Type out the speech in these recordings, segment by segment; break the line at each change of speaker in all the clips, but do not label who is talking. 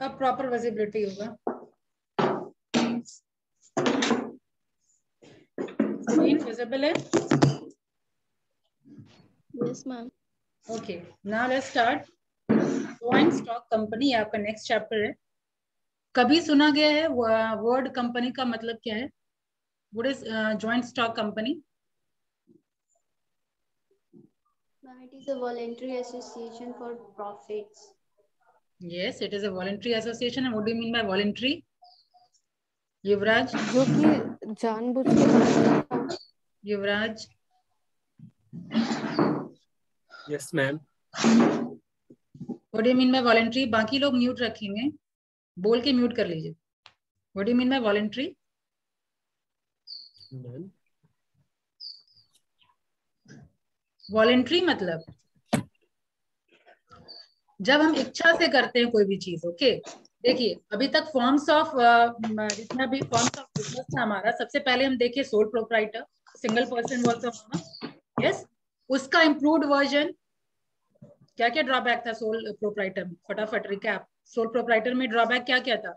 अब proper visibility होगा। Screen visible है?
Yes ma'am.
Okay, now let's start. Joint stock company आपका next chapter है। कभी सुना गया है वर्ड कंपनी का मतलब क्या है? What is joint stock company?
Ma'am, it is a voluntary association for profits.
Yes, it is a voluntary association. And what do you mean by voluntary? युवराज?
जो कि जानबूझ के बनता हो।
युवराज?
Yes, ma'am.
What do you mean by voluntary? बाकी लोग mute रखेंगे, बोल के म्यूट कर लीजिए। What do you mean by voluntary?
Ma'am.
Voluntary मतलब जब हम इच्छा से करते हैं कोई भी चीज। ओके, देखिए अभी तक फॉर्म्स ऑफ जितना भी फॉर्म्स ऑफ बिजनेस था हमारा, सबसे पहले हम देखे sole proprietor, single person work of. Yes, उसका इम्प्रूव्ड वर्जन। क्या क्या ड्रॉबैक था सोल प्रोप्राइटर में? फटाफट रिकैप। सोल प्रोप्राइटर में ड्रॉबैक क्या क्या था?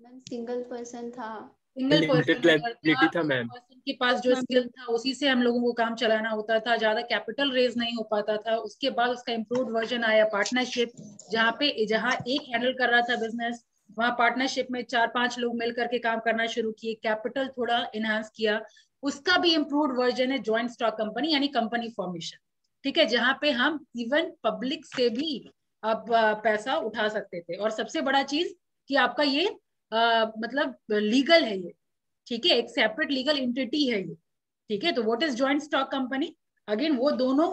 मैम सिंगल पर्सन था,
सिंगल
Limited liability था मैम।
पर्सन के पास जो स्किल था उसी से हम लोगों को काम चलाना होता था, ज्यादा कैपिटल रेज नहीं हो पाता था। उसके बाद उसका इम्प्रूव्ड वर्जन आया पार्टनरशिप, जहाँ एक हैंडल कर रहा था बिजनेस, वहां पार्टनरशिप में 4-5 लोग मिल करके काम करना शुरू किए, कैपिटल थोड़ा इनहांस किया। उसका भी इम्प्रूव्ड वर्जन है जॉइंट स्टॉक कंपनी, यानी कंपनी फॉर्मेशन। ठीक है, जहाँ पे हम इवन पब्लिक से भी अब पैसा उठा सकते थे। और सबसे बड़ा चीज कि आपका ये मतलब लीगल है ये। ठीक है, एक सेपरेट लीगल एंटिटी है ये। ठीक है, तो what is joint stock company? Again वो दोनों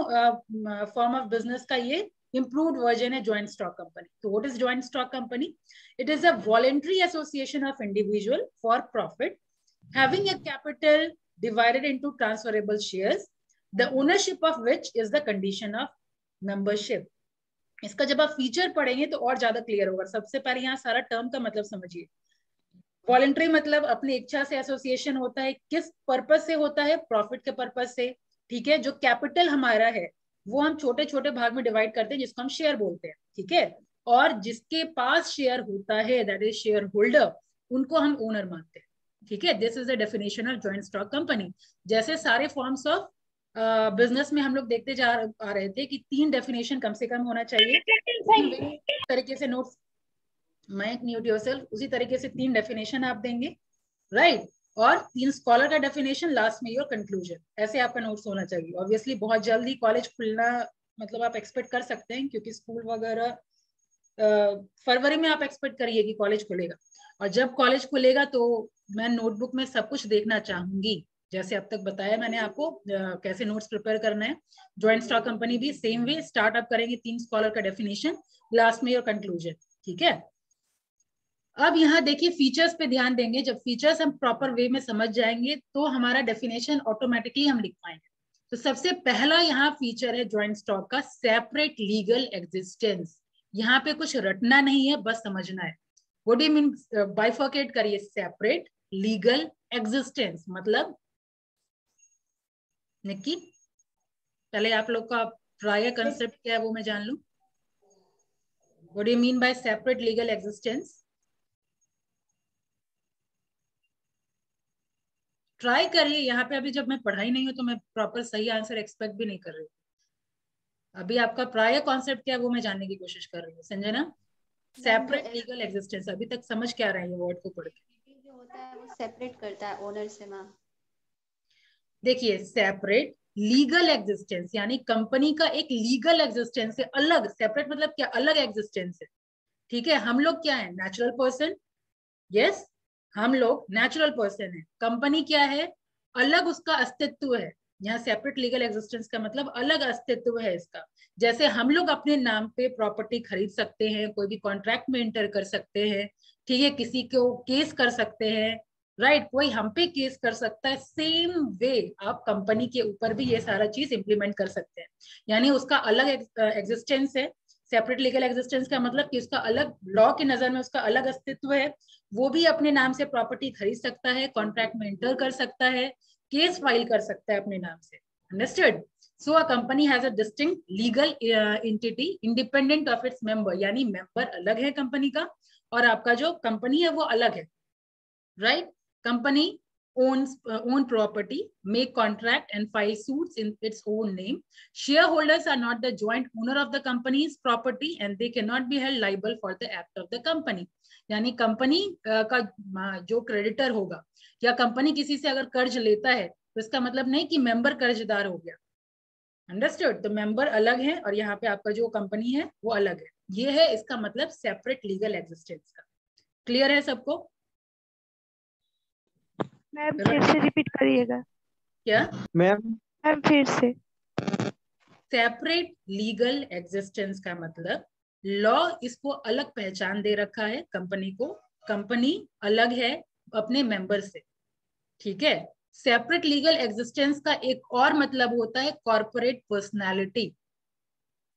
फॉर्म ऑफ बिजनेस का ये improved वर्जन है जॉइंट स्टॉक कंपनी। तो what is joint stock company? It is a voluntary association of individual for profit having a capital divided into transferable shares, the ownership of which is the condition of membership. इसका जब आप feature पढ़ेंगे तो और ज्यादा clear होगा। सबसे पहले यहाँ सारा टर्म का मतलब समझिए। वॉलेंट्री मतलब अपनी इच्छा से एसोसिएशन होता है। किस पर्पज से होता है? प्रॉफिट के पर्पज से। ठीक है, जो कैपिटल हमारा है वो हम छोटे छोटे भाग में डिवाइड करते हैं, जिसको हम शेयर बोलते हैं। ठीक है, और जिसके पास शेयर होता है, दैट इज शेयर होल्डर, उनको हम ओनर मानते हैं। ठीक है, this is the definition of joint stock company. जैसे सारे फॉर्म्स ऑफ बिजनेस में हम लोग देखते आ रहे थे कि 3 डेफिनेशन कम से कम होना चाहिए। तरीके से नोट्स मैक म्यूट योरसेल्फ, उसी तरीके से 3 डेफिनेशन आप देंगे, राइट? और 3 स्कॉलर का डेफिनेशन, लास्ट में योर कंक्लूजन। ऐसे आपका नोट्स होना चाहिए। ऑब्वियसली बहुत जल्दी कॉलेज खुलना मतलब आप एक्सपेक्ट कर सकते हैं, क्योंकि स्कूल वगैरह फरवरी में आप एक्सपेक्ट करिए कि कॉलेज खुलेगा। और जब कॉलेज खुलेगा तो मैं नोटबुक में सब कुछ देखना चाहूंगी, जैसे अब तक बताया मैंने आपको कैसे नोट्स प्रिपेयर करना है। जॉइंट स्टॉक कंपनी भी सेम वे स्टार्टअप करेंगे, 3 स्कॉलर का डेफिनेशन, लास्ट में योर कंक्लूजन। ठीक है, अब यहाँ देखिए फीचर्स पे ध्यान देंगे। जब फीचर्स हम प्रॉपर वे में समझ जाएंगे तो हमारा डेफिनेशन ऑटोमेटिकली हम लिख पाएंगे। तो सबसे पहला यहाँ फीचर है जॉइंट स्टॉक का, सेपरेट लीगल एग्जिस्टेंस। यहाँ पे कुछ रटना नहीं है, बस समझना है। What do you mean? Bifurcate करिए, सेपरेट लीगल एग्जिस्टेंस मतलब। निक्की, पहले आप लोग का प्रायर कंसेप्ट क्या है वो मैं जान लूं। What do you mean bye separate legal existence? Try करिए। यहाँ पे अभी जब मैं पढ़ाई नहीं हूँ तो मैं प्रॉपर सही आंसर एक्सपेक्ट भी नहीं कर रही हूँ। अभी आपका प्रायर कॉन्सेप्ट क्या है वो मैं जानने की कोशिश कर रही हूँ। संजना, सेपरेट लीगल एग्जिस्टेंस अभी तक समझ क्या रहे हैं वर्ड को पढ़ के?
जो होता है वो सेपरेट करता है ओनर से मैम।
देखिए, सेपरेट लीगल एग्जिस्टेंस यानी कंपनी का एक लीगल एग्जिस्टेंस है, अलग। सेपरेट मतलब क्या? अलग एग्जिस्टेंस है। ठीक है, हम लोग क्या है? Natural person. यस, हम लोग नेचुरल पर्सन है। कंपनी क्या है? अलग उसका अस्तित्व है। यहाँ सेपरेट लीगल एग्जिस्टेंस का मतलब अलग अस्तित्व है इसका। जैसे हम लोग अपने नाम पे प्रॉपर्टी खरीद सकते हैं, कोई भी कॉन्ट्रैक्ट में एंटर कर सकते हैं, ठीक है, किसी को केस कर सकते हैं, राइट, कोई हम पे केस कर सकता है। सेम वे आप कंपनी के ऊपर भी ये सारा चीज इंप्लीमेंट कर सकते हैं, यानी उसका अलग एग्जिस्टेंस है। सेपरेट लीगल एग्जिस्टेंस का मतलब कि उसका अलग, लॉ की नजर में उसका अलग अस्तित्व है। वो भी अपने नाम से प्रॉपर्टी खरीद सकता है, कॉन्ट्रैक्ट में एंटर कर सकता है, केस फाइल कर सकता है अपने नाम से। Understood? So a company has a distinct legal entity independent of its member, यानी member अलग है कंपनी का और आपका जो कंपनी है वो अलग है, right? Company owns own property, make contract and file suits in its own name. Shareholders are not the joint owner of the company's property and they cannot be held liable for the act of the company. यानी company का जो creditor होगा या company किसी से अगर कर्ज लेता है तो इसका मतलब नहीं कि मेंबर कर्जदार हो गया, अंडरस्टूड? तो मेंबर अलग है और यहाँ पे आपका जो कंपनी है वो अलग है, ये है इसका मतलब सेपरेट लीगल एग्जिस्टेंस का। क्लियर है सबको?
मैम फिर से रिपीट करिएगा।
क्या
मैम फिर से।
सेपरेट लीगल एग्जिस्टेंस का मतलब लॉ इसको अलग पहचान दे रखा है कंपनी को, कंपनी अलग है अपने मेंबर से, ठीक है? सेपरेट लीगल एग्जिस्टेंस का एक और मतलब होता है कॉर्पोरेट पर्सनालिटी,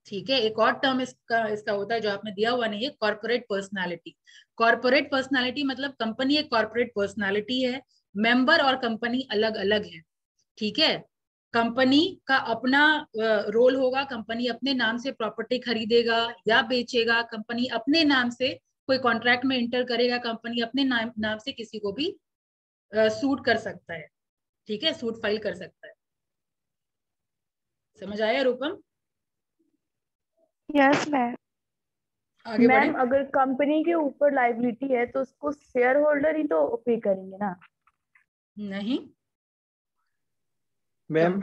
ठीक है? एक और टर्म इसका होता है जो आपने दिया हुआ नहीं है, कॉर्पोरेट पर्सनालिटी। कॉर्पोरेट पर्सनालिटी मतलब कंपनी एक कॉर्पोरेट पर्सनालिटी है, मेंबर और कंपनी अलग अलग है, ठीक है? कंपनी का अपना रोल होगा, कंपनी अपने नाम से प्रॉपर्टी खरीदेगा या बेचेगा, कंपनी अपने नाम से कोई कॉन्ट्रैक्ट में इंटर करेगा, कंपनी अपने नाम से किसी को भी सूट कर सकता है, ठीक है? सूट फाइल कर सकता है। समझ आया रूपम?
Yes ma'am.
आगे बढ़े।
मैम अगर कंपनी के ऊपर लाइबिलिटी है तो उसको शेयर होल्डर ही तो पे करेंगे ना?
नहीं
मैम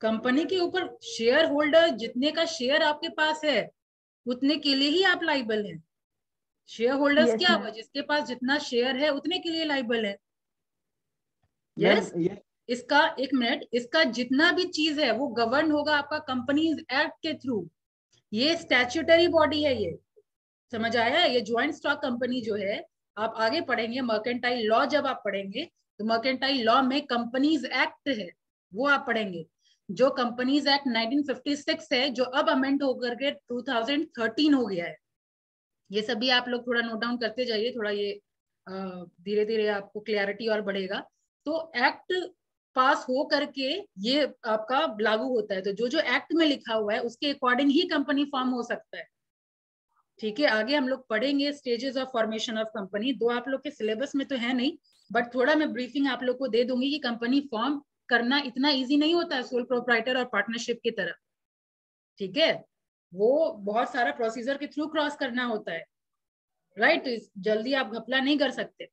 कंपनी के ऊपर शेयर होल्डर, जितने का शेयर आपके पास है उतने के लिए ही आप लाइबल हैं। शेयर होल्डर्स
Yes,
क्या
ma'am.
हुआ? जिसके पास जितना शेयर है उतने के लिए लाइबल है।
मैम
यस इसका एक मिनट, इसका जितना भी चीज है वो गवर्न होगा आपका कंपनीज एक्ट के थ्रू। ये स्टैट्यूटरी बॉडी है, ये समझ आया? ये ज्वाइंट स्टॉक कंपनी जो है, आप आगे पढ़ेंगे मर्केंटाइल लॉ, जब आप पढ़ेंगे तो मर्केंटाइल लॉ में कंपनीज एक्ट है वो आप पढ़ेंगे, जो कंपनीज एक्ट 1956 है जो अब अमेंड होकर के 2013 हो गया है। ये सभी आप लोग थोड़ा नोट डाउन करते जाइए, थोड़ा ये धीरे धीरे आपको क्लैरिटी और बढ़ेगा। तो एक्ट पास हो करके ये आपका लागू होता है, तो जो जो एक्ट में लिखा हुआ है उसके अकॉर्डिंग ही कंपनी फॉर्म हो सकता है, ठीक है? आगे हम लोग पढ़ेंगे stages of formation of company, दो आप लोग के सिलेबस में तो है नहीं, बट थोड़ा मैं ब्रीफिंग आप लोग को दे दूंगी कि कंपनी फॉर्म करना इतना इजी नहीं होता है सोल प्रोप्राइटर और पार्टनरशिप की तरह, ठीक है? वो बहुत सारा प्रोसीजर के थ्रू क्रॉस करना होता है, राइट? जल्दी आप घपला नहीं कर सकते,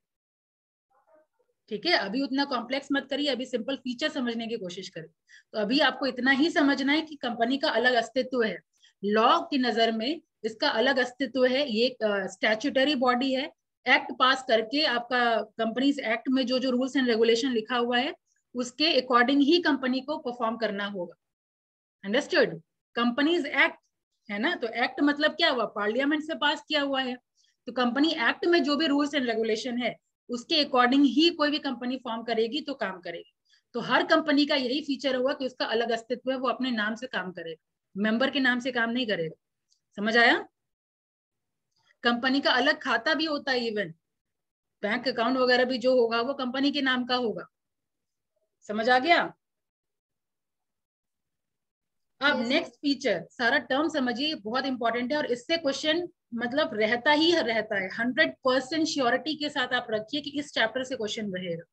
ठीक है? अभी उतना कॉम्प्लेक्स मत करिए, अभी सिंपल फीचर समझने की कोशिश करिए। तो अभी आपको इतना ही समझना है कि कंपनी का अलग अस्तित्व है, लॉ की नजर में इसका अलग अस्तित्व है, ये स्टैट्यूटरी बॉडी है, एक्ट पास करके आपका कंपनीज एक्ट में जो जो रूल्स एंड रेगुलेशन लिखा हुआ है उसके अकॉर्डिंग ही कंपनी को परफॉर्म करना होगा, अंडरस्टूड? कंपनीज एक्ट है ना, तो एक्ट मतलब क्या हुआ? पार्लियामेंट से पास किया हुआ है, तो कंपनी एक्ट में जो भी रूल्स एंड रेगुलेशन है उसके अकॉर्डिंग ही कोई भी कंपनी फॉर्म करेगी तो काम करेगी। तो हर कंपनी का यही फीचर हुआ कि उसका अलग अस्तित्व है, वो अपने नाम से काम करेगा, मेंबर के नाम से काम नहीं करेगा। समझ आया? कंपनी का अलग खाता भी होता है, इवन बैंक अकाउंट वगैरह भी जो होगा वो कंपनी के नाम का होगा। समझ आ गया? अब नेक्स्ट फीचर, सारा टर्म समझिए, बहुत इंपॉर्टेंट है और इससे क्वेश्चन मतलब रहता ही रहता है, 100% श्योरिटी के साथ आप रखिए कि इस चैप्टर से क्वेश्चन रहेगा।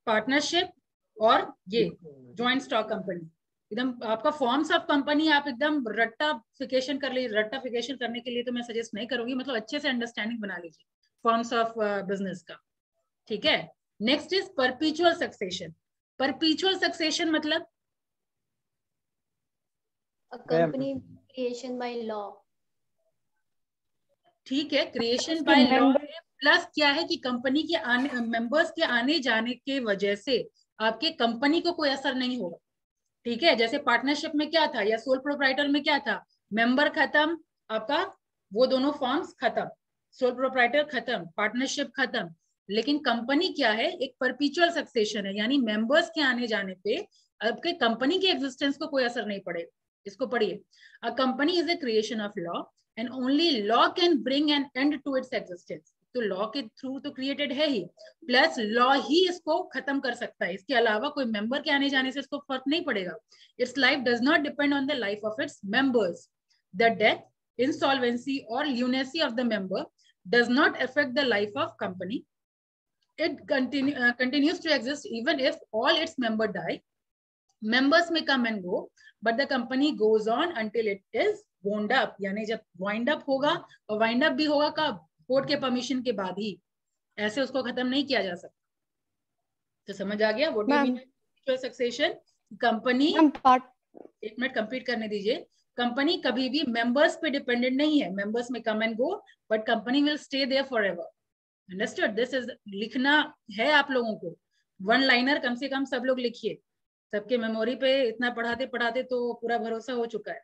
पार्टनरशिप और ये ज्वाइंट स्टॉक कंपनी, एकदम आपका फॉर्म्स ऑफ कंपनी आप एकदम रट्टाफिकेशन कर लीजिए। रट्टाफिकेशन करने के लिए तो मैं सजेस्ट नहीं करूंगी, मतलब अच्छे से अंडरस्टैंडिंग बना लीजिए फॉर्म्स ऑफ बिजनेस का, ठीक है? Next is परपीचुअल succession. परपीचुअल सक्सेशन मतलब
A company creation by law.
ठीक है, क्रिएशन बाय लॉ है, प्लस क्या है कि कंपनी के आने, मेंबर्स के आने जाने के वजह से आपके कंपनी को कोई असर नहीं होगा, ठीक है? जैसे पार्टनरशिप में क्या था या सोल प्रोप्राइटर में क्या था? मेंबर खत्म, आपका वो दोनों फॉर्म्स खत्म, सोल प्रोप्राइटर खत्म, पार्टनरशिप खत्म, लेकिन कंपनी क्या है? एक परपीचुअल सक्सेशन है, यानी मेंबर्स के आने जाने पे आपके कंपनी के एग्जिस्टेंस को कोई असर नहीं पड़ेगा। इसको पढ़िए, a company is a creation of law and only law can bring an end to its existence. तो लॉ के थ्रू तो क्रिएटेड है ही, प्लस लॉ ही इसको खत्म कर सकता है, इसके अलावा कोई मेंबर के आने जाने से इसको फर्क नहीं पड़ेगा। It's life does not depend on the life of its members. The death, insolvency or lunacy of the member does not affect the life of company. It continues to exist even if all its members die. Members may come and go, but the company goes on until it is wound up. यानी जब wind up होगा, और wind up भी होगा कब? Court के permission के बाद ही, ऐसे उसको खत्म नहीं किया जा सकता। तो समझ आ गया what do you mean by mutual succession? Company, एक मिनट कंप्लीट करने दीजिए। कंपनी कभी भी मेंबर्स पे डिपेंडेंट नहीं है, मेंबर्स में come and go, but company will stay there forever. Understood? This is, लिखना है आप लोगों को, वन लाइनर कम से कम सब लोग लिखिए। सबके मेमोरी पे इतना पढ़ाते पढ़ाते तो पूरा भरोसा हो चुका है,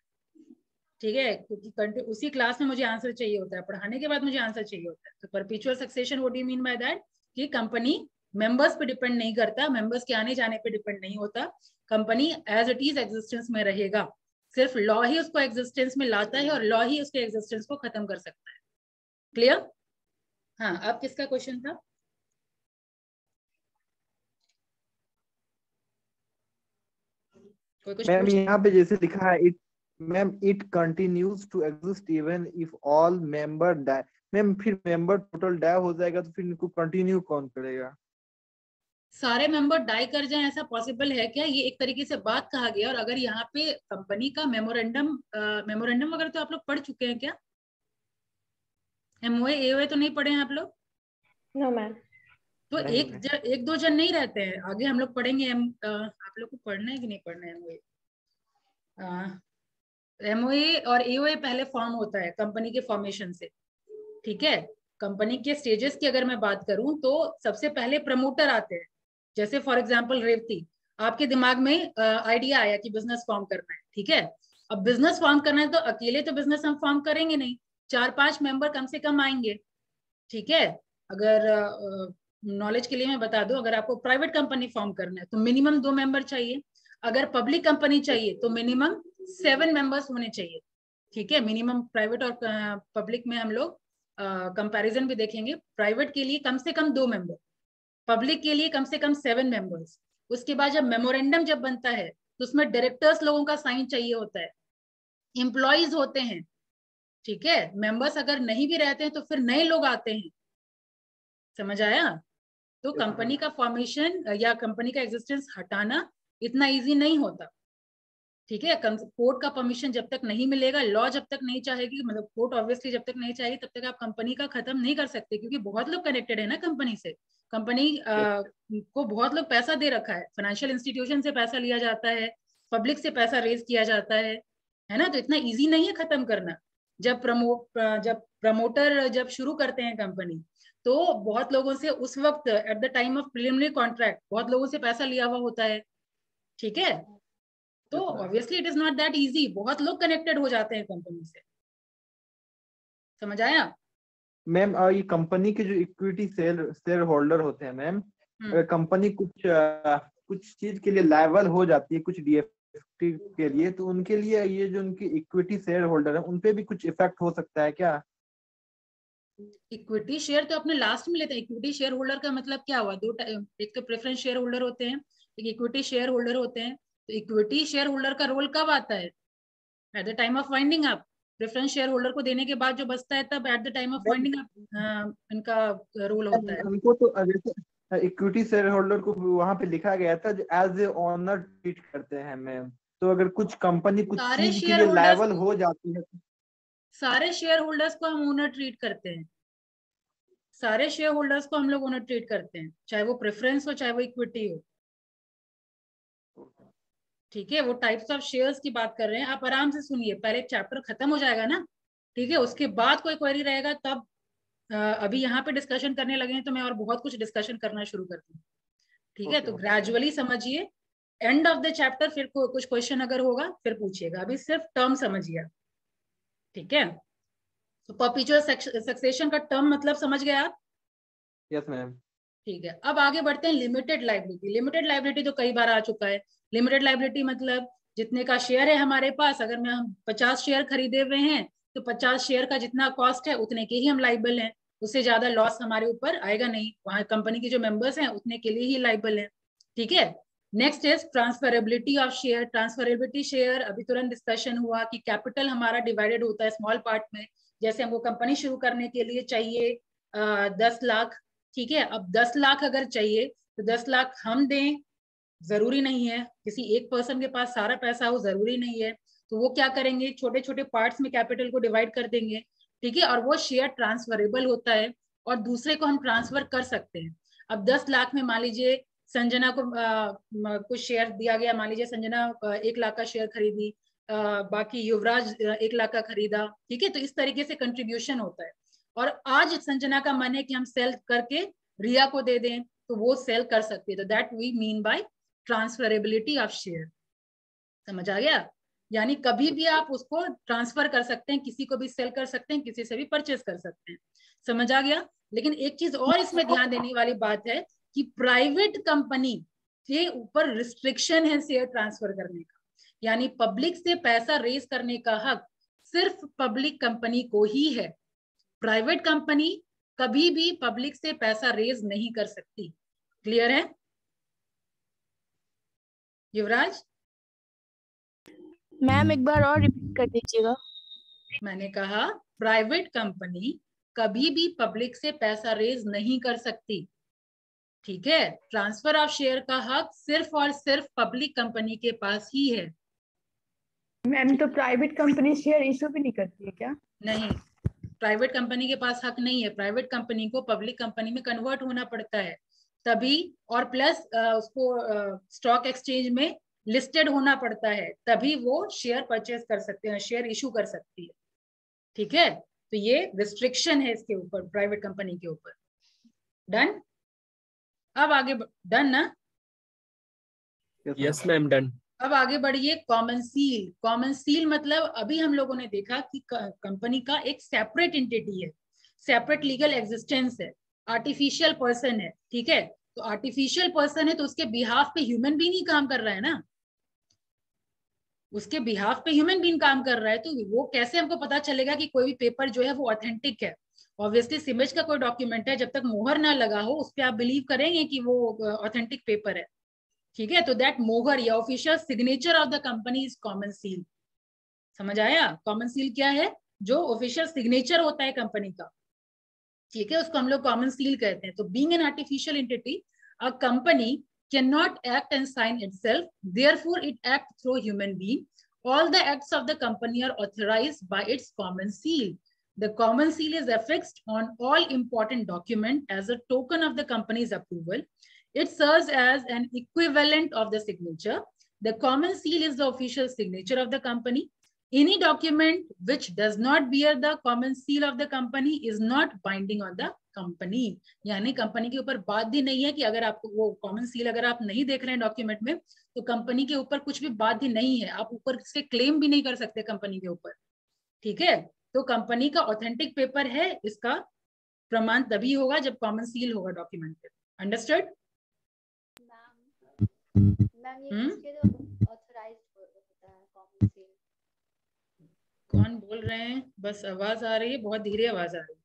ठीक है, क्योंकि उसी क्लास में मुझे आंसर चाहिए होता है, पढ़ाने के बाद मुझे आंसर चाहिए होता है। तो perpetual succession what do you mean by that? कि कंपनी मेंबर्स पे डिपेंड नहीं करता, मेंबर्स के आने जाने पे डिपेंड नहीं होता, company as it is existence में रहेगा। सिर्फ लॉ ही उसको एग्जिस्टेंस में लाता है और लॉ ही उसके एग्जिस्टेंस को खत्म कर सकता है। क्लियर? हाँ, अब किसका क्वेश्चन था?
मैम यहाँ पे जैसे लिखा है, ma'am it continues to exist even if all member die. Ma'am फिर मेंबर टोटल डाई हो जाएगा तो फिर इनको कंटिन्यू कौन करेगा?
सारे मेंबर डाई कर जाएं ऐसा पॉसिबल है क्या? ये एक तरीके से बात कहा गया। और अगर यहाँ पे कंपनी का मेमोरेंडम वगैरह तो आप लोग पढ़ चुके हैं क्या? एमओए एओए तो नहीं पढ़े हैं आप लोग?
No ma'am.
तो एक दो जन नहीं रहते हैं, आगे हम लोग पढ़ेंगे। आप लोग को पढ़ना है कि नहीं पढ़ना है एमओए? एमओए और एओए पहले फॉर्म होता है कंपनी के फॉर्मेशन से, ठीक है। कंपनी के स्टेजेस की अगर मैं बात करूं तो सबसे पहले प्रमोटर आते हैं। जैसे फॉर एग्जांपल रेवती, आपके दिमाग में आइडिया आया कि बिजनेस फॉर्म करना है, ठीक है। अब बिजनेस फॉर्म करना है तो अकेले तो बिजनेस हम फॉर्म करेंगे नहीं, 4-5 मेंबर कम से कम आएंगे, ठीक है। अगर नॉलेज के लिए मैं बता दूं, अगर आपको प्राइवेट कंपनी फॉर्म करना है तो मिनिमम 2 मेंबर चाहिए। अगर पब्लिक कंपनी चाहिए तो मिनिमम 7 मेंबर्स होने चाहिए, ठीक है। मिनिमम प्राइवेट और पब्लिक में हम लोग कंपैरिजन भी देखेंगे। प्राइवेट के लिए कम से कम 2 मेंबर, पब्लिक के लिए कम से कम 7 मेंबर्स। उसके बाद जब मेमोरेंडम जब बनता है तो उसमें डायरेक्टर्स लोगों का साइन चाहिए होता है, एम्प्लॉइज होते हैं, ठीक है। मेंबर्स अगर नहीं भी रहते हैं तो फिर नए लोग आते हैं, समझ आया? तो कंपनी का फॉर्मेशन या कंपनी का एग्जिस्टेंस हटाना इतना इजी नहीं होता, ठीक है। कोर्ट का परमिशन जब तक नहीं मिलेगा, लॉ जब तक नहीं चाहेगी, मतलब कोर्ट ऑब्वियसली जब तक नहीं चाहेगी, तब तक आप कंपनी का खत्म नहीं कर सकते, क्योंकि बहुत लोग कनेक्टेड है ना कंपनी से। कंपनी को बहुत लोग पैसा दे रखा है, फाइनेंशियल इंस्टीट्यूशन से पैसा लिया जाता है, पब्लिक से पैसा रेज किया जाता है ना। तो इतना इजी नहीं है खत्म करना। जब प्रमोटर जब शुरू करते हैं कंपनी, तो बहुत लोगों से उस वक्त at the time of preliminary contract बहुत लोगों से पैसा लिया हुआ होता है, ठीक है। तो obviously it is not that easy, बहुत लोग कनेक्टेड हो जाते हैं कंपनी से, समझ आया?
मैम ये कंपनी के जो इक्विटी शेयर होल्डर होते हैं मैम, अगर कंपनी कुछ चीज के लिए लायबल हो जाती है, कुछ डीएफटी के लिए, तो उनके लिए ये जो उनकी इक्विटी शेयर होल्डर है उनपे भी कुछ इफेक्ट हो सकता है क्या?
इक्विटी शेयर तो अपने लास्ट में लेते हैं। इक्विटी शेयर होल्डर का मतलब क्या हुआ? एक तो प्रेफरेंस शेयर होल्डर होते हैं, एक इक्विटी शेयर होल्डर होते हैं। तो इक्विटी शेयर होल्डर का रोल कब आता है? At the time of winding up. Preference share holder को देने के बाद जो बचता है, तब at the time of winding up इनका रोल होता है।
हमको तो इक्विटी शेयर होल्डर को वहां पे लिखा गया था एज ए ओनर ट्रीट करते हैं मैम। तो अगर कुछ कंपनी कुछ चीज के लिए लायबल हो जाती है,
सारे शेयर होल्डर्स को हम ओनर ट्रीट करते हैं, सारे शेयर होल्डर्स को हम लोग ओनर ट्रीट करते हैं, चाहे वो प्रेफरेंस हो चाहे वो इक्विटी हो, ठीक है। वो टाइप्स ऑफ शेयर्स की बात कर रहे हैं। आप आराम से सुनिए, पहले चैप्टर खत्म हो जाएगा ना, ठीक है। उसके बाद कोई क्वेरी रहेगा तब अभी यहाँ पे डिस्कशन करने लगे हैं तो मैं और बहुत कुछ डिस्कशन करना शुरू करती हूँ, ठीक है। तो ग्रेजुअली समझिए, एंड ऑफ द चैप्टर फिर कुछ क्वेश्चन अगर होगा फिर पूछिएगा, अभी सिर्फ टर्म समझिए, ठीक है। तो परपेचुअल सक्सेशन का टर्म मतलब समझ गए आप?
Yes ma'am.
ठीक है, अब आगे बढ़ते हैं लिमिटेड लायबिलिटी। लिमिटेड लायबिलिटी तो कई बार आ चुका है। लिमिटेड लायबिलिटी मतलब जितने का शेयर है हमारे पास, अगर हम 50 शेयर खरीदे हुए हैं तो 50 शेयर का जितना कॉस्ट है उतने के ही हम लाइबल हैं। उससे ज्यादा लॉस हमारे ऊपर आएगा नहीं, वहां कंपनी के जो मेंबर्स हैं उतने के लिए ही लाइबल है। ठीक है, next is transferability of share. Transferability share अभी तुरंत डिस्कशन हुआ कि कैपिटल हमारा डिवाइडेड होता है स्मॉल पार्ट में। जैसे हमको कंपनी शुरू करने के लिए चाहिए 10 लाख, ठीक है, अब 10 लाख अगर चाहिए तो 10 लाख हम दें, जरूरी नहीं है, किसी एक पर्सन के पास सारा पैसा हो जरूरी नहीं है, तो वो क्या करेंगे, छोटे छोटे पार्ट्स में कैपिटल को डिवाइड कर देंगे। ठीक है, और वो शेयर ट्रांसफरेबल होता है और दूसरे को हम ट्रांसफर कर सकते हैं। अब 10 लाख में मान लीजिए संजना को कुछ शेयर दिया गया, मान लीजिए संजना 1 लाख का शेयर खरीदी, बाकी युवराज 1 लाख का खरीदा। ठीक है, तो इस तरीके से कंट्रीब्यूशन होता है। और आज संजना का मन है कि हम सेल करके रिया को दे दें, तो वो सेल कर सकती है। तो that we mean by transferability of share. समझ आ गया? यानी कभी भी आप उसको ट्रांसफर कर सकते हैं, किसी को भी सेल कर सकते हैं, किसी से भी परचेज कर सकते हैं। समझ आ गया? लेकिन एक चीज और इसमें ध्यान देने वाली बात है कि प्राइवेट कंपनी के ऊपर रिस्ट्रिक्शन है शेयर ट्रांसफर करने का। यानी पब्लिक से पैसा रेज करने का हक सिर्फ पब्लिक कंपनी को ही है। प्राइवेट कंपनी कभी भी पब्लिक से पैसा रेज नहीं कर सकती। क्लियर है युवराज?
मैम एक बार और रिपीट कर दीजिएगा।
मैंने कहा प्राइवेट कंपनी कभी भी पब्लिक से पैसा रेज नहीं कर सकती। ठीक है, ट्रांसफर ऑफ शेयर का हक सिर्फ और सिर्फ पब्लिक कंपनी के पास ही है।
मैम तो प्राइवेट कंपनी शेयर इशू भी नहीं करती है क्या?
नहीं, प्राइवेट कंपनी के पास हक नहीं है। प्राइवेट कंपनी को पब्लिक कंपनी में कन्वर्ट होना पड़ता है तभी, और प्लस उसको स्टॉक एक्सचेंज में लिस्टेड होना पड़ता है, तभी वो शेयर परचेज कर सकते हैं, शेयर इशू कर सकती है। ठीक है, तो ये रिस्ट्रिक्शन है इसके ऊपर, प्राइवेट कंपनी के ऊपर। डन? अब आगे डन ना?
Yes ma'am, done.
अब आगे बढ़िए। Common seal. कॉमन सील मतलब अभी हम लोगों ने देखा कि कंपनी का एक सेपरेट एंटिटी है, सेपरेट लीगल एग्जिस्टेंस है, आर्टिफिशियल पर्सन है। ठीक है, तो आर्टिफिशियल पर्सन है तो उसके बिहाफ पे ह्यूमन बीइंग ही काम कर रहा है ना, उसके बिहाफ पे ह्यूमन बीइंग काम कर रहा है। तो वो कैसे हमको पता चलेगा कि कोई भी पेपर जो है वो ऑथेंटिक है? ऑब्वियसली सिमेज का कोई डॉक्यूमेंट है, जब तक मोहर ना लगा हो उस पर आप बिलीव करेंगे कि वो ऑथेंटिक पेपर है। ठीक है, तो दैट मोहर या official signature of the company is common seal. समझ आया? कॉमन सील क्या है? जो ऑफिशियल सिग्नेचर होता है कंपनी का। ठीक है, उसको हम लोग कॉमन सील कहते हैं। तो being an artificial entity, a company cannot act and sign itself, therefore it acts through human being. All the acts of the company are authorized by its common seal. The common seal is affixed on all important documents as a token of the company's approval. It serves as an equivalent of the signature. The common seal is the official signature of the company. Any document which does not bear the common seal of the company is not binding on the company. यानी company के ऊपर बाध्य नहीं है कि अगर आपको वो कॉमन सील अगर आप नहीं देख रहे हैं डॉक्यूमेंट में, तो कंपनी के ऊपर कुछ भी बाध्य नहीं है, आप ऊपर से क्लेम भी नहीं कर सकते कंपनी के ऊपर। ठीक है, तो कंपनी का ऑथेंटिक पेपर है, इसका प्रमाण तभी होगा जब कॉमन सील होगा डॉक्यूमेंट पे। अंडरस्टूड?
मैम ये किसके द्वारा ऑथराइज्ड होता है कॉमन सील?
कौन बोल रहे हैं? बस आवाज आ रही है, बहुत धीरे आवाज आ रही है।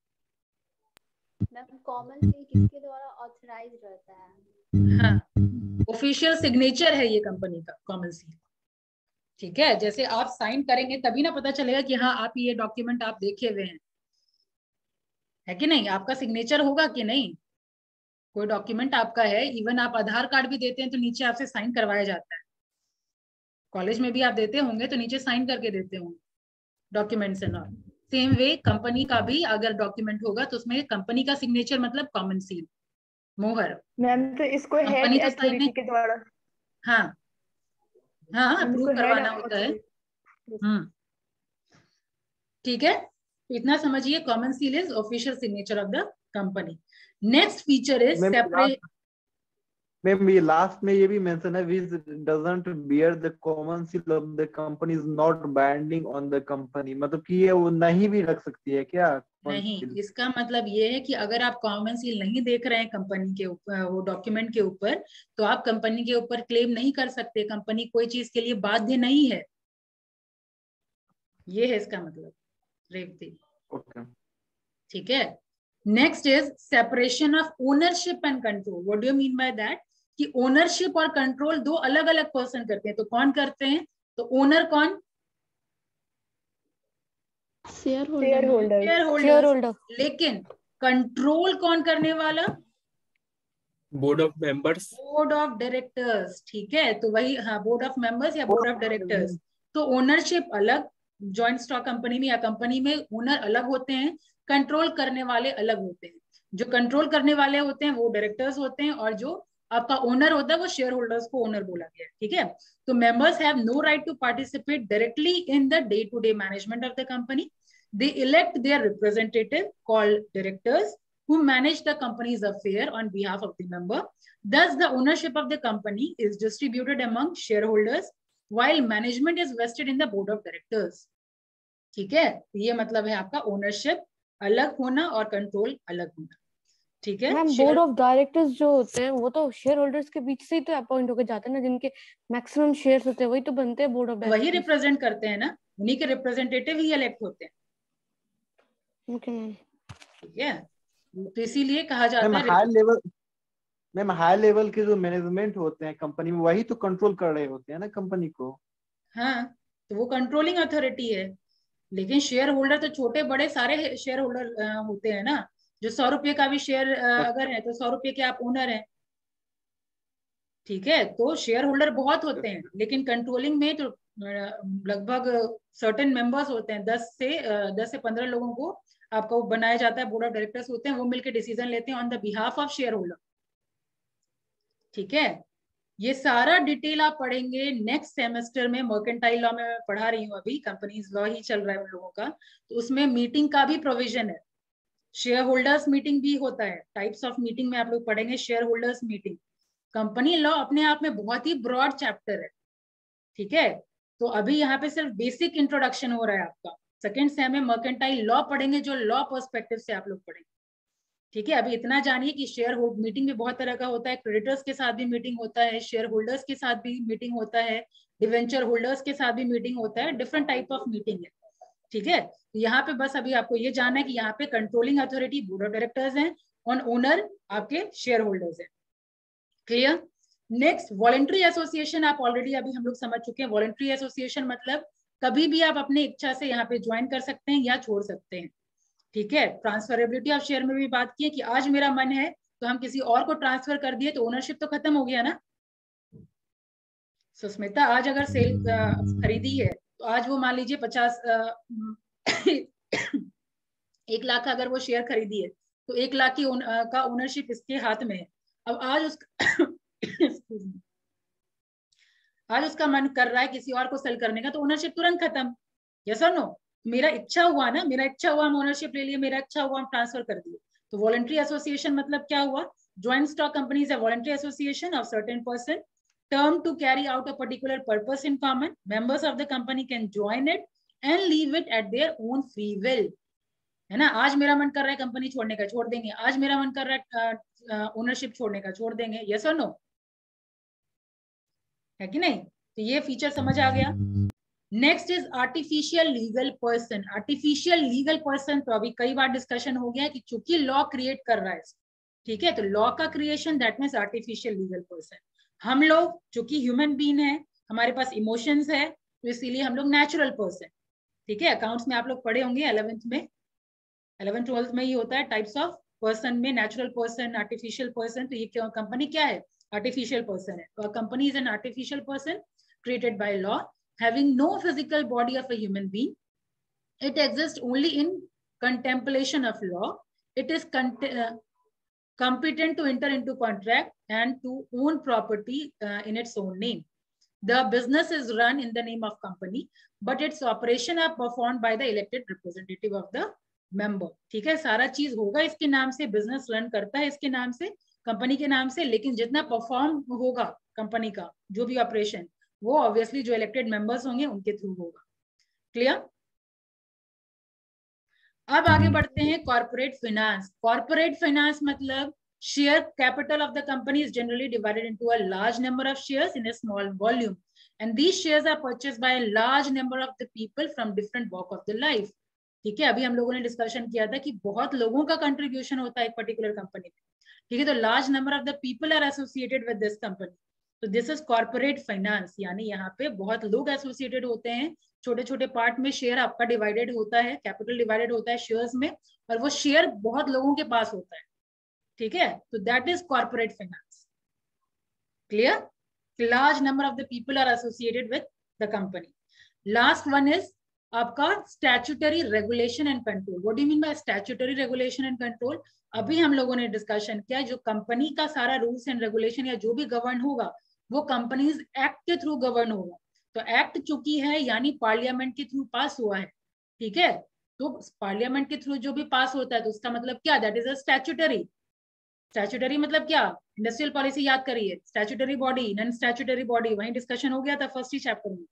मैम कॉमन सील किसके द्वारा ऑथराइज्ड रहता है?
हाँ, ऑफिशियल सिग्नेचर है ये कंपनी का कॉमन सील। ठीक है, जैसे आप साइन करेंगे तभी ना पता चलेगा कि हाँ आप ये डॉक्यूमेंट आप देखे हुए हैं, है कि नहीं? आपका सिग्नेचर होगा कि नहीं? कोई डॉक्यूमेंट आपका है, इवन आप आधार कार्ड भी देते हैं तो नीचे आपसे साइन करवाया जाता है। कॉलेज में भी आप देते होंगे तो नीचे साइन करके देते होंगे documents and all. Same way company का भी अगर डॉक्यूमेंट होगा तो उसमें कंपनी का सिग्नेचर मतलब कॉमन सील, मोहर।
मैम तो इसको हेड
कंपनी तो
अथॉरिटी के द्वारा
हाँ हाँ
इसको
अप्रूव
head
करवाना होता है। ठीक है, इतना समझिए, common seal is official signature of the company. Next feature is separate.
Ma'am ये लास्ट में ये भी मेंशन है, which doesn't bear the common seal of the company is not binding on the company, मतलब कि ये वो नहीं भी रख सकती है क्या?
नहीं, इसका मतलब ये है कि अगर आप कॉमन सील नहीं देख रहे हैं कंपनी के ऊपर, वो डॉक्यूमेंट के ऊपर, तो आप कंपनी के ऊपर क्लेम नहीं कर सकते। कंपनी कोई चीज के लिए बाध्य नहीं है, ये है इसका मतलब रेवती।
ओके,
ठीक है, next is separation of ownership and control. What do you mean by that? कि ओनरशिप और कंट्रोल दो अलग अलग पर्सन करते हैं. तो कौन करते हैं? तो ओनर कौन?
Share
share
holder.
होल्डर।
लेकिन कंट्रोल कौन करने वाला?
Board of members.
Board of directors. ठीक है, तो वही, हाँ, बोर्ड ऑफ मेंबर्स या बोर्ड ऑफ डायरेक्टर्स. तो ओनरशिप अलग जॉइंट स्टॉक कंपनी में या कंपनी में ओनर अलग होते हैं, कंट्रोल करने वाले अलग होते हैं. जो कंट्रोल करने वाले होते हैं वो डायरेक्टर्स होते हैं, और जो आपका ओनर होता है वो शेयर होल्डर्स को ओनर बोला गया है. ठीक है, तो members have no right to participate directly in the day to day management of the company. They elect their representative called directors who manage the company's affair on behalf of the member. Thus, the ownership of the company is distributed among shareholders while management is vested in the board of directors. ठीक है, ये मतलब है आपका ownership अलग होना और control अलग होना. ठीक है,
मैम बोर्ड ऑफ डायरेक्टर्स जो होते हैं वो तो शेयर होल्डर्स के बीच से ही तो अपॉइंट होकर जाते हैं ना, जिनके मैक्सिमम शेयर्स होते हैं वही तो बनते हैं बोर्ड ऑफ
वही
डायरेक्टर्स.
रिप्रेजेंट करते हैं ना, उन्हीं के रिप्रेजेंटेटिव ही इलेक्ट होते हैं.
Okay ma'am.
ठीक है, तो इसीलिए कहा जाता
मैम
है
हाई लेवल के जो मैनेजमेंट होते हैं कंपनी में वही तो कंट्रोल कर रहे होते हैं ना कंपनी को.
हाँ, तो वो कंट्रोलिंग अथॉरिटी है. लेकिन शेयर होल्डर तो छोटे बड़े सारे शेयर होल्डर होते हैं ना. जो 100 रुपये का भी शेयर अगर है तो 100 रुपये के आप ओनर हैं. ठीक है, तो शेयर होल्डर बहुत होते हैं, लेकिन कंट्रोलिंग में तो लगभग सर्टेन मेंबर्स होते हैं. 10 से 15 लोगों को आपका वो बनाया जाता है, बोर्ड ऑफ डायरेक्टर्स होते हैं, वो मिलकर डिसीजन लेते हैं on the behalf of share holder. ठीक है, ये सारा डिटेल आप पढ़ेंगे नेक्स्ट सेमेस्टर में. मर्केंटाइल लॉ में मैं पढ़ा रही हूँ अभी, कंपनीज लॉ ही चल रहा है उन लोगों का. तो उसमें मीटिंग का भी प्रोविजन है. शेयर होल्डर्स मीटिंग भी होता है. टाइप्स ऑफ मीटिंग में आप लोग पढ़ेंगे share holders meeting. Company law अपने आप में बहुत ही ब्रॉड चैप्टर है. ठीक है, तो अभी यहाँ पे सिर्फ बेसिक इंट्रोडक्शन हो रहा है आपका. सेकेंड सेम में मर्केंटाइल लॉ पढ़ेंगे, जो लॉ पर्सपेक्टिव से आप लोग पढ़ेंगे. ठीक है, अभी इतना जानिए कि शेयर मीटिंग भी बहुत तरह का होता है. क्रेडिटर्स के साथ भी मीटिंग होता है, शेयर होल्डर्स के साथ भी मीटिंग होता है, डिवेंचर होल्डर्स के साथ भी मीटिंग होता है. डिफरेंट टाइप ऑफ मीटिंग है. ठीक है, तो यहाँ पे बस अभी आपको ये जानना है कि यहाँ पे controlling authority board of directors हैं और ओनर आपके शेयर होल्डर्स हैं. क्लियर? Next, voluntary association. आप ऑलरेडी अभी हम लोग समझ चुके हैं. वॉलंटरी एसोसिएशन मतलब कभी भी आप अपनी इच्छा से यहाँ पे ज्वाइन कर सकते हैं या छोड़ सकते हैं. ठीक है, ट्रांसफरेबिलिटी ऑफ शेयर में भी बात की है कि आज मेरा मन है तो हम किसी और को ट्रांसफर कर दिए तो ओनरशिप तो खत्म हो गया ना. सुस्मिता आज अगर सेल खरीदी है तो आज वो मान लीजिए 1 लाख अगर वो शेयर खरीदी है तो 1 लाख का ओनरशिप इसके हाथ में है. अब आज उसका मन कर रहा है किसी और को सेल करने का, तो ओनरशिप तुरंत खत्म. यस और नो? मेरा इच्छा हुआ ना, मेरा इच्छा हुआ हम ओनरशिप ले लिए, मेरा इच्छा हुआ हम ट्रांसफर कर दिए. तो वॉलंटरी एसोसिएशन मतलब क्या हुआ? जॉइंट स्टॉक कंपनीज है voluntary association of certain person term to carry out a particular purpose in common. Members of the company can join it and leave it at their own free will. है ना, आज मेरा मन कर रहा है company छोड़ने का, छोड़ देंगे. आज मेरा मन कर रहा है ओनरशिप छोड़ने का, छोड़ देंगे. यस और नो? है कि नहीं? तो ये फीचर समझ आ गया. Next is artificial legal person. Artificial legal person तो अभी कई बार डिस्कशन हो गया कि चूंकि लॉ क्रिएट कर रहा है. ठीक है, तो लॉ का creation that means artificial legal person. हम लोग जो कि ह्यूमन बीइंग है, हमारे पास इमोशंस है, तो इसीलिए हम लोग नेचुरल पर्सन. ठीक है, अकाउंट्स में आप लोग पढ़े होंगे 11th में, 11th 12th में ही होता है टाइप्स ऑफ पर्सन में, नेचुरल पर्सन, आर्टिफिशियल पर्सन. तो ये कंपनी क्या है? आर्टिफिशियल पर्सन है. तो company is an artificial person created by law having no physical body of a human being. It exist only in contemplation of law. It is competent to enter into contract and to own property in its own name. The business is run in the name of company, but its operation are performed by the elected representative of the member. ठीक है, सारा चीज होगा इसके नाम से, business run करता है इसके नाम से, कंपनी के नाम से, लेकिन जितना परफॉर्म होगा कंपनी का जो भी ऑपरेशन, वो ऑब्वियसली जो इलेक्टेड मेंबर्स होंगे उनके थ्रू होगा. क्लियर? अब आगे बढ़ते हैं कॉर्पोरेट फाइनेंस. कॉर्पोरेट फाइनेंस मतलब share capital of the company is generally divided into a large number of shares in a small volume and these shares are purchased by a large number of the people from different walk of the life. ठीक है, अभी हम लोगों ने discussion किया था कि बहुत लोगों का कंट्रीब्यूशन होता है एक पर्टिकुलर कंपनी में, ठीक है, तो large number of the people are associated with this company, तो दिस इज कॉर्पोरेट फाइनेंस, यानी यहाँ पे बहुत लोग एसोसिएटेड होते हैं, छोटे छोटे पार्ट में शेयर आपका डिवाइडेड होता है, कैपिटल डिवाइडेड होता है शेयर्स में, और वो शेयर बहुत लोगों के पास होता है, ठीक है, तो that is corporate finance. Clear? Large number of the people are associated with the company. Last one is आपका statutory regulation and control. What do you mean by statutory regulation and control? अभी हम लोगों ने discussion किया, जो company का सारा rules and regulation या जो भी गवर्न होगा वो कंपनीज एक्ट के थ्रू गवर्न होगा। तो एक्ट चूंकि है यानी पार्लियामेंट के थ्रू पास हुआ है, ठीक है, तो पार्लियामेंट के थ्रू जो भी पास होता है तो उसका मतलब क्या, that is a statutory. Statutory मतलब क्या? इंडस्ट्रियल पॉलिसी याद करिए, statutory body, non statutory body, वहीं डिस्कशन हो गया था फर्स्ट ही चैप्टर में,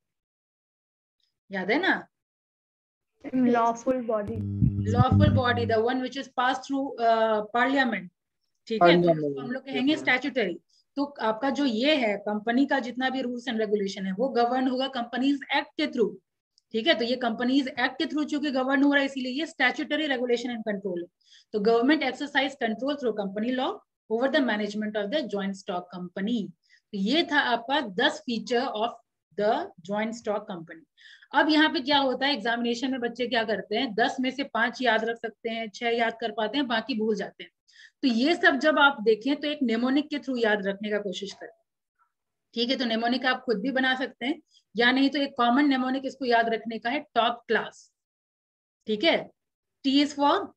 याद है ना?
Lawful body,
lawful body, the one which is pass through parliament, ठीक है, तो हम लोग कहेंगे स्टैट्यूटरी। तो आपका जो ये है कंपनी का जितना भी रूल्स एंड रेगुलेशन है वो गवर्न होगा कंपनीज एक्ट के थ्रू, ठीक है, तो ये कंपनीज एक्ट के थ्रू चूंकि गवर्न हो रहा है इसीलिए ये स्टैट्यूटरी रेगुलेशन एंड कंट्रोल। तो government exercise control through company law over the management of the joint stock company. तो ये था आपका 10 feature of the joint stock company. अब यहाँ पे क्या होता है, एग्जामिनेशन में बच्चे क्या करते हैं, 10 में से 5 याद रख सकते हैं, 6 याद कर पाते हैं, बाकी भूल जाते हैं। तो ये सब जब आप देखें तो एक नेमोनिक के थ्रू याद रखने का कोशिश करें, ठीक है, तो नेमोनिक आप खुद भी बना सकते हैं या नहीं तो एक कॉमन नेमोनिक इसको याद रखने का है, टॉप क्लास, ठीक है, T is for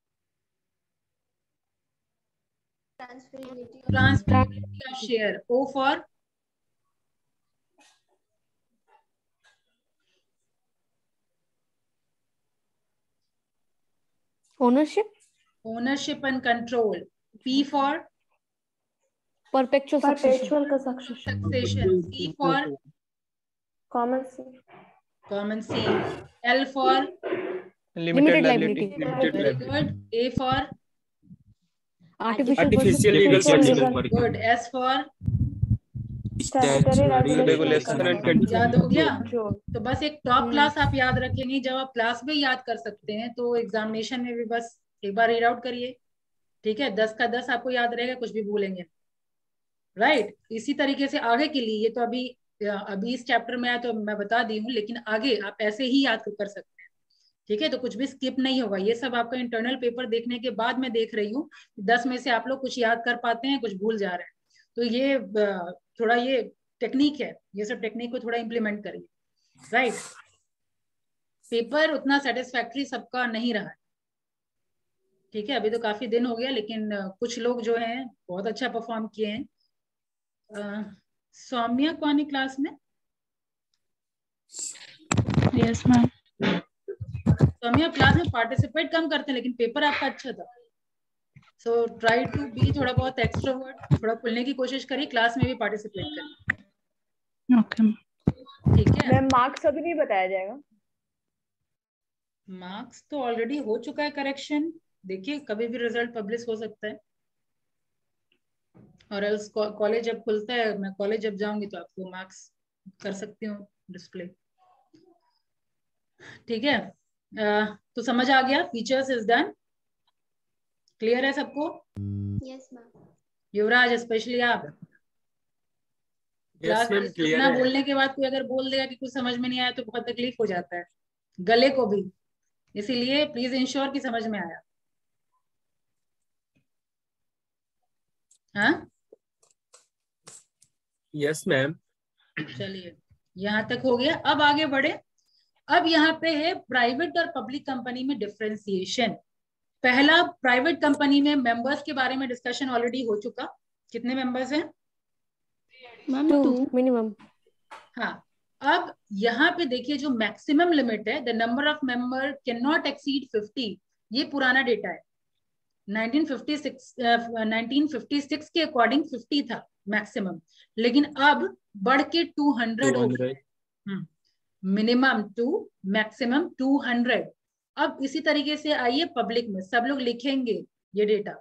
transferability of share, O for ownership and control, P for
perpetual succession,
succession, C for common C, L for
limited liability,
very good, A for
artificial
legal
personal
personal
good, S for
statutory regulation and control.
याद हो गया? तो बस एक top class आप याद रखेंगे, जब आप क्लास में याद कर सकते हैं तो एग्जामिनेशन में भी बस एक बार रीड आउट करिए, ठीक है, 10 का 10 आपको याद रहेगा, कुछ भी भूलेंगे, राइट। इसी तरीके से आगे के लिए, ये तो अभी इस चैप्टर में आया तो मैं बता दी हूँ, लेकिन आगे आप ऐसे ही याद कर सकते हैं, ठीक है, तो कुछ भी स्किप नहीं होगा। ये सब आपका इंटरनल पेपर देखने के बाद मैं देख रही हूँ 10 में से आप लोग कुछ याद कर पाते हैं, कुछ भूल जा रहे हैं, तो ये थोड़ा ये टेक्निक है, ये सब टेक्निक को थोड़ा इम्प्लीमेंट करिए, राइट। पेपर उतना सेटिस्फैक्टरी सबका नहीं रहा है, ठीक है, अभी तो काफी दिन हो गया, लेकिन कुछ लोग जो हैं बहुत अच्छा परफॉर्म किए हैं। सौम्या कौन है क्लास में?
Yes ma'am.
सौम्या क्लास में पार्टिसिपेट कम करते हैं, लेकिन पेपर आपका अच्छा था, सो ट्राई टू बी थोड़ा बहुत एक्सट्रोवर्ट, थोड़ा खुलने की कोशिश करिए, क्लास में भी पार्टिसिपेट करिए,
ओके,
ठीक है।
मैम मार्क्स अभी नहीं बताया जाएगा?
मार्क्स तो ऑलरेडी हो चुका है करेक्शन, देखिए कभी भी रिजल्ट पब्लिश हो सकता है, और कॉलेज जब खुलता है, मैं कॉलेज जब जाऊंगी तो आपको मार्क्स कर सकती हूँ डिस्प्ले, ठीक है। तो समझ आ गया, फीचर्स इज डन, क्लियर है सबको?
Yes ma'am.
युवराज स्पेशली आप
Yes, ma'am, clear
ना
है।
बोलने के बाद कोई अगर बोल देगा कि कुछ समझ में नहीं आया तो बहुत तकलीफ हो जाता है गले को भी, इसीलिए प्लीज इंश्योर कि समझ में आया। हाँ
Yes, ma'am.
चलिए, यहाँ तक हो गया, अब आगे बढ़े। अब यहाँ पे है प्राइवेट और पब्लिक कंपनी में डिफरेंशिएशन। पहला, प्राइवेट कंपनी में मेंबर्स के बारे में डिस्कशन ऑलरेडी हो चुका, कितने मेंबर्स हैं?
Ma'am
2 minimum.
हाँ, अब यहाँ पे देखिए जो मैक्सिमम लिमिट है, the number of member can not exceed 50, ये पुराना डेटा है, 1956 के अकॉर्डिंग 50 था मैक्सिमम, लेकिन अब बढ़ के 200 हो गया, मिनिमम टू मैक्सिमम 200। अब इसी तरीके से आइए पब्लिक में, सब लोग लिखेंगे ये डेटा,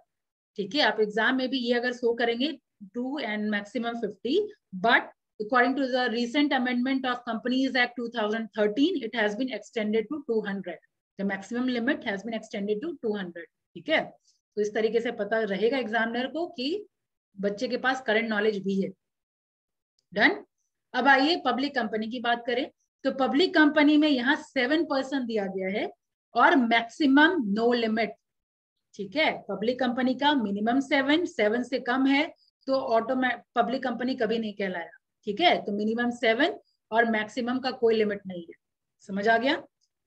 ठीक है, आप एग्जाम में भी ये अगर शो करेंगे 2 and maximum 50, but according to the recent amendment of Companies Act 2013, it has been extended to 200. The maximum limit has been extended to 200। ठीक है, तो इस तरीके से पता रहेगा एग्जामिनर को कि बच्चे के पास करंट नॉलेज भी है। डन। अब आइए पब्लिक कंपनी की बात करें, तो पब्लिक कंपनी में यहाँ 7% दिया गया है और मैक्सिमम नो लिमिट। ठीक है, पब्लिक कंपनी का मिनिमम 7 से कम है तो पब्लिक कंपनी कभी नहीं कहलाया। ठीक है, तो मिनिमम 7 और मैक्सिमम का कोई लिमिट नहीं है। समझ आ गया?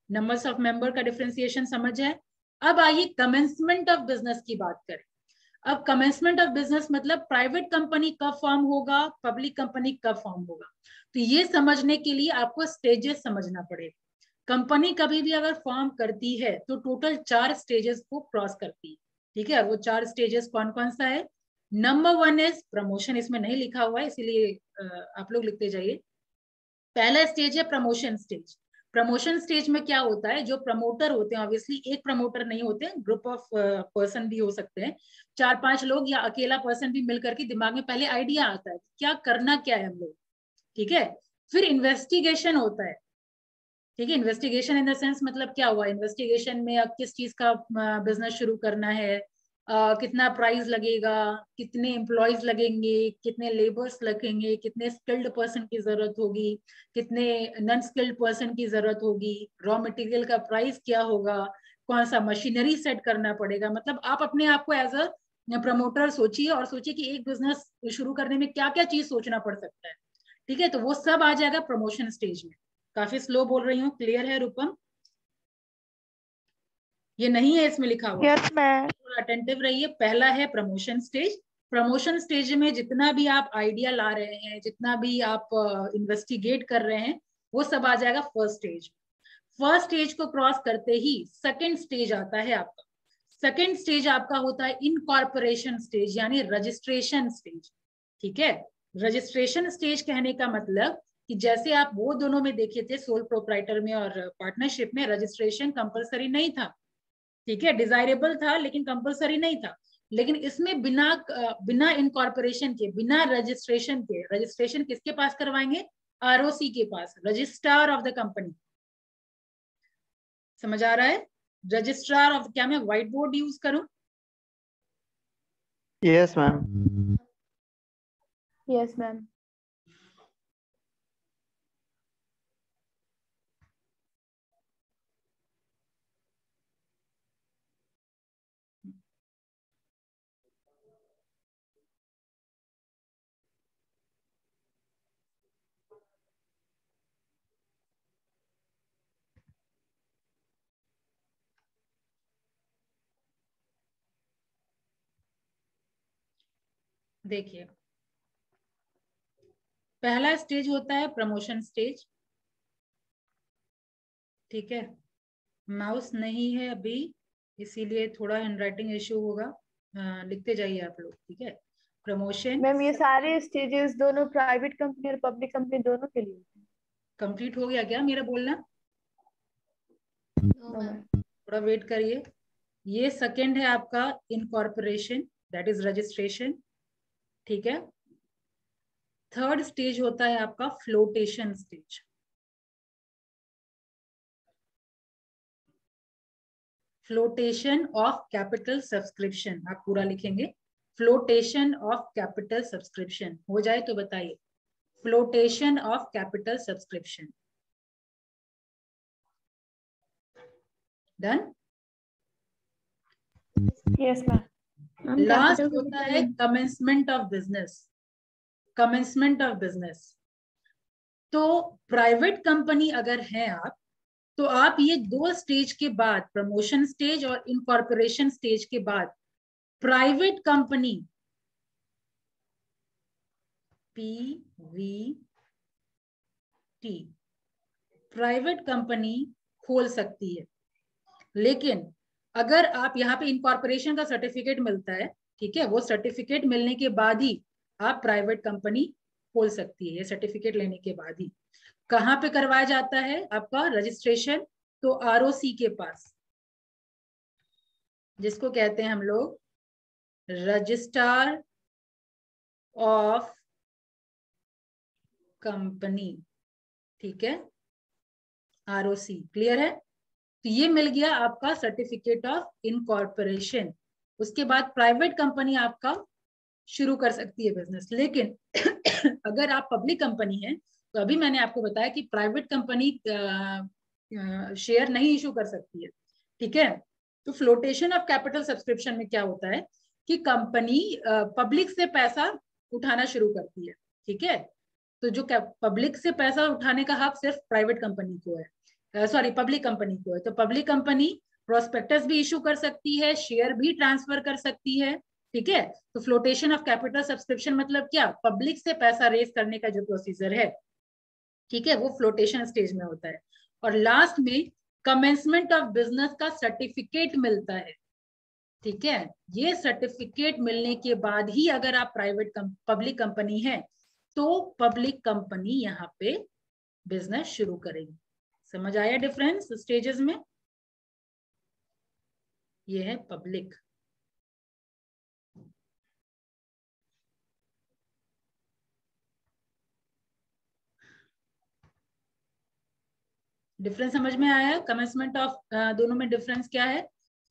नंबर्स ऑफ मेंबर का डिफरेंशिएशन समझ है। अब आइए कमेंसमेंट ऑफ बिजनेस की बात करें। अब कमेंसमेंट ऑफ बिजनेस मतलब प्राइवेट कंपनी कब फॉर्म होगा, पब्लिक कंपनी कब फॉर्म होगा। तो ये समझने के लिए आपको स्टेजेस समझना पड़ेगा। कंपनी कभी भी अगर फॉर्म करती है तो टोटल 4 स्टेजेस को क्रॉस करती है। ठीक है, और वो 4 स्टेजेस कौन कौन सा है? नंबर 1 इज प्रमोशन, इसमें नहीं लिखा हुआ है इसीलिए आप लोग लिखते जाइए। पहला स्टेज है प्रमोशन स्टेज। प्रमोशन स्टेज में क्या होता है, जो प्रमोटर होते हैं, ऑब्वियसली एक प्रमोटर नहीं होते, ग्रुप ऑफ पर्सन भी हो सकते हैं, 4-5 लोग या अकेला पर्सन भी मिलकर के दिमाग में पहले आइडिया आता है क्या करना क्या है हम लोग। ठीक है, फिर इन्वेस्टिगेशन होता है। ठीक है, इन्वेस्टिगेशन इन द सेंस मतलब क्या हुआ, इन्वेस्टिगेशन में अब किस चीज का बिजनेस शुरू करना है, कितना प्राइस लगेगा, कितने एम्प्लॉयज लगेंगे, कितने लेबर्स लगेंगे, कितने स्किल्ड पर्सन की जरूरत होगी, कितने नॉन स्किल्ड पर्सन की जरूरत होगी, रॉ मटेरियल का प्राइस क्या होगा, कौन सा मशीनरी सेट करना पड़ेगा। मतलब आप अपने आप को एज अ प्रमोटर सोचिए और सोचिए कि एक बिजनेस शुरू करने में क्या क्या चीज सोचना पड़ सकता है। ठीक है, तो वो सब आ जाएगा प्रमोशन स्टेज में। काफी स्लो बोल रही हूँ, क्लियर है रूपम? ये नहीं है इसमें लिखा हुआ।
Yes ma'am.
थोड़ा अटेंटिव रहिए। पहला है प्रमोशन स्टेज। प्रमोशन स्टेज में जितना भी आप आइडिया ला रहे हैं, जितना भी आप इन्वेस्टिगेट कर रहे हैं, वो सब आ जाएगा फर्स्ट स्टेज। फर्स्ट स्टेज को क्रॉस करते ही सेकंड स्टेज आता है आपका। सेकंड स्टेज आपका होता है इनकॉर्पोरेशन स्टेज यानी रजिस्ट्रेशन स्टेज। ठीक है, रजिस्ट्रेशन स्टेज कहने का मतलब कि जैसे आप वो दोनों में देखे थे, सोल प्रोप्राइटर में और पार्टनरशिप में रजिस्ट्रेशन कंपलसरी नहीं था। ठीक है, डिजायरेबल था लेकिन कंपलसरी नहीं था। लेकिन इसमें बिना इनकॉर्पोरेशन के, बिना रजिस्ट्रेशन के, रजिस्ट्रेशन किसके पास करवाएंगे? आरओसी के पास, रजिस्ट्रार ऑफ द कंपनी। समझ आ रहा है? रजिस्ट्रार ऑफ, क्या मैं व्हाइट बोर्ड यूज करूं?
Yes ma'am.
Yes ma'am.
देखिए, पहला स्टेज होता है प्रमोशन स्टेज। ठीक है, माउस नहीं है अभी इसीलिए थोड़ा हैंडराइटिंग इश्यू होगा, लिखते जाइए आप लोग। ठीक है, प्रमोशन।
मैम ये सारे स्टेजेस दोनों प्राइवेट कंपनी और पब्लिक कंपनी दोनों के लिए?
कंप्लीट हो गया क्या मेरा बोलना?
No ma'am.
थोड़ा वेट करिए। ये सेकंड है आपका इनकॉर्पोरेशन, दैट इज रजिस्ट्रेशन। ठीक है, थर्ड स्टेज होता है आपका flotation stage. Flotation of capital subscription, आप पूरा लिखेंगे, फ्लोटेशन ऑफ कैपिटल सब्सक्रिप्शन। हो जाए तो बताइए, flotation of capital subscription. Done?
Yes ma'am.
Last होता है commencement of business. Commencement of business, तो प्राइवेट कंपनी अगर है आप, तो आप ये 2 स्टेज के बाद, प्रमोशन स्टेज और इनकॉर्पोरेशन स्टेज के बाद, private company PVT, private company खोल सकती है। लेकिन अगर आप यहाँ पे इनकॉर्पोरेशन का सर्टिफिकेट मिलता है, ठीक है, वो सर्टिफिकेट मिलने के बाद ही आप प्राइवेट कंपनी खोल सकती है, ये सर्टिफिकेट लेने के बाद ही। कहाँ पे करवाया जाता है आपका रजिस्ट्रेशन? तो आरओसी के पास, जिसको कहते हैं हम लोग रजिस्ट्रार ऑफ कंपनी। ठीक है, आरओसी, क्लियर है? तो ये मिल गया आपका सर्टिफिकेट ऑफ इनकॉर्पोरेशन। उसके बाद प्राइवेट कंपनी आपका शुरू कर सकती है बिजनेस। लेकिन अगर आप पब्लिक कंपनी है तो अभी मैंने आपको बताया कि प्राइवेट कंपनी शेयर नहीं इशू कर सकती है, ठीक है। तो फ्लोटेशन ऑफ कैपिटल सब्सक्रिप्शन में क्या होता है कि कंपनी पब्लिक से पैसा उठाना शुरू करती है, ठीक है। तो जो पब्लिक से पैसा उठाने का हक सिर्फ प्राइवेट कंपनी को है, सॉरी पब्लिक कंपनी को है। तो पब्लिक कंपनी प्रोस्पेक्टस भी इशू कर सकती है, शेयर भी ट्रांसफर कर सकती है, ठीक है। तो फ्लोटेशन ऑफ कैपिटल सब्सक्रिप्शन मतलब क्या, पब्लिक से पैसा रेज करने का जो प्रोसीजर है, ठीक है, वो फ्लोटेशन स्टेज में होता है। और लास्ट में कमेंसमेंट ऑफ बिजनेस का सर्टिफिकेट मिलता है, ठीक है। ये सर्टिफिकेट मिलने के बाद ही अगर आप पब्लिक कंपनी है तो पब्लिक कंपनी यहाँ पे बिजनेस शुरू करेगी। समझ आया डिफरेंस स्टेजेस में? ये है पब्लिक। डिफरेंस समझ में आया? कमेंसमेंट ऑफ दोनों में डिफरेंस क्या है?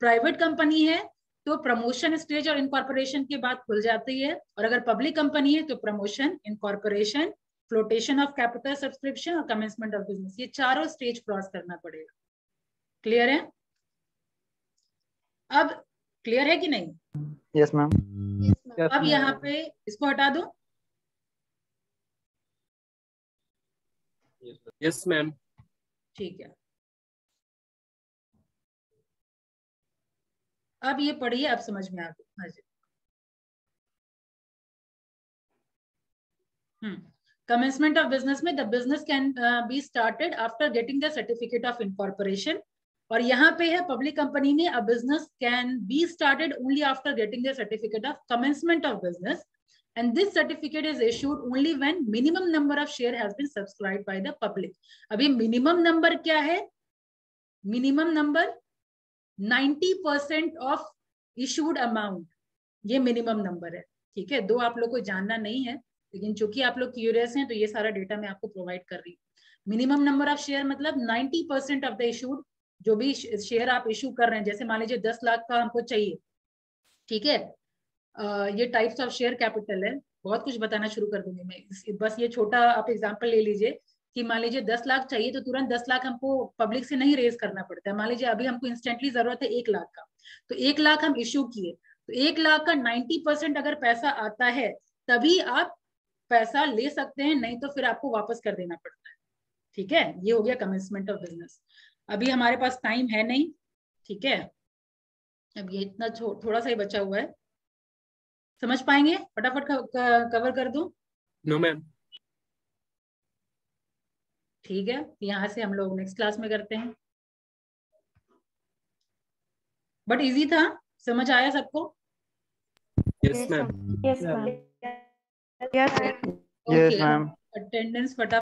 प्राइवेट कंपनी है तो प्रमोशन स्टेज और इनकॉर्पोरेशन के बाद खुल जाती है, और अगर पब्लिक कंपनी है तो promotion, incorporation, flotation of capital subscription और कमेंसमेंट ऑफ बिजनेस, ये चारों स्टेज क्रॉस करना पड़ेगा। क्लियर है? अब क्लियर है कि नहीं?
Yes ma'am.
अब यहाँ पे इसको हटा दो।
Yes ma'am.
ठीक है, अब ये पढ़िए, अब समझ में आ गया। कमेंसमेंट ऑफ बिजनेस में the business can be started after getting the certificate of incorporation, और यहाँ पे है पब्लिक कंपनी में a business can be started only after getting the certificate of commencement of business, and this certificate is issued only when minimum number of share has been subscribed by the public. अभी minimum number क्या है? minimum number 90% of issued amount, ये minimum number है, ठीक है। दो आप लोग को जानना नहीं है, लेकिन चूंकि आप लोग क्यूरियस हैं तो ये सारा डेटा मैं आपको प्रोवाइड कर रही हूँ। मिनिमम नंबर ऑफ शेयर मतलब 90% ऑफ द इशूड, जो भी शेयर आप इशू कर रहे हैं, जैसे मान लीजिए 10 लाख का हमको चाहिए, ठीक है। ये टाइप्स ऑफ शेयर कैपिटल है, बहुत कुछ बताना शुरू कर दूंगी मैं, बस ये छोटा आप एग्जांपल ले लीजिए कि मान लीजिए 10 लाख चाहिए तो तुरंत 10 लाख हमको पब्लिक से नहीं रेज करना पड़ता है। मान लीजिए अभी हमको इंस्टेंटली जरूरत है 1 लाख का, तो 1 लाख हम इश्यू किए, तो 1 लाख का 90% अगर पैसा आता है तभी आप पैसा ले सकते हैं, नहीं तो फिर आपको वापस कर देना पड़ता है, ठीक है। ये हो गया कमेंसमेंट ऑफ बिजनेस। अभी हमारे पास टाइम है नहीं, ठीक है, अब ये इतना थोड़ा सा ही बचा हुआ है, समझ पाएंगे? फटाफट कवर कर दूं?
No ma'am.
ठीक है, यहाँ से हम लोग नेक्स्ट क्लास में करते हैं। बट इजी था, समझ आया सबको?
Yes ma'am.
Yes ma'am.
Yes ma'am.
Attendance फटाफट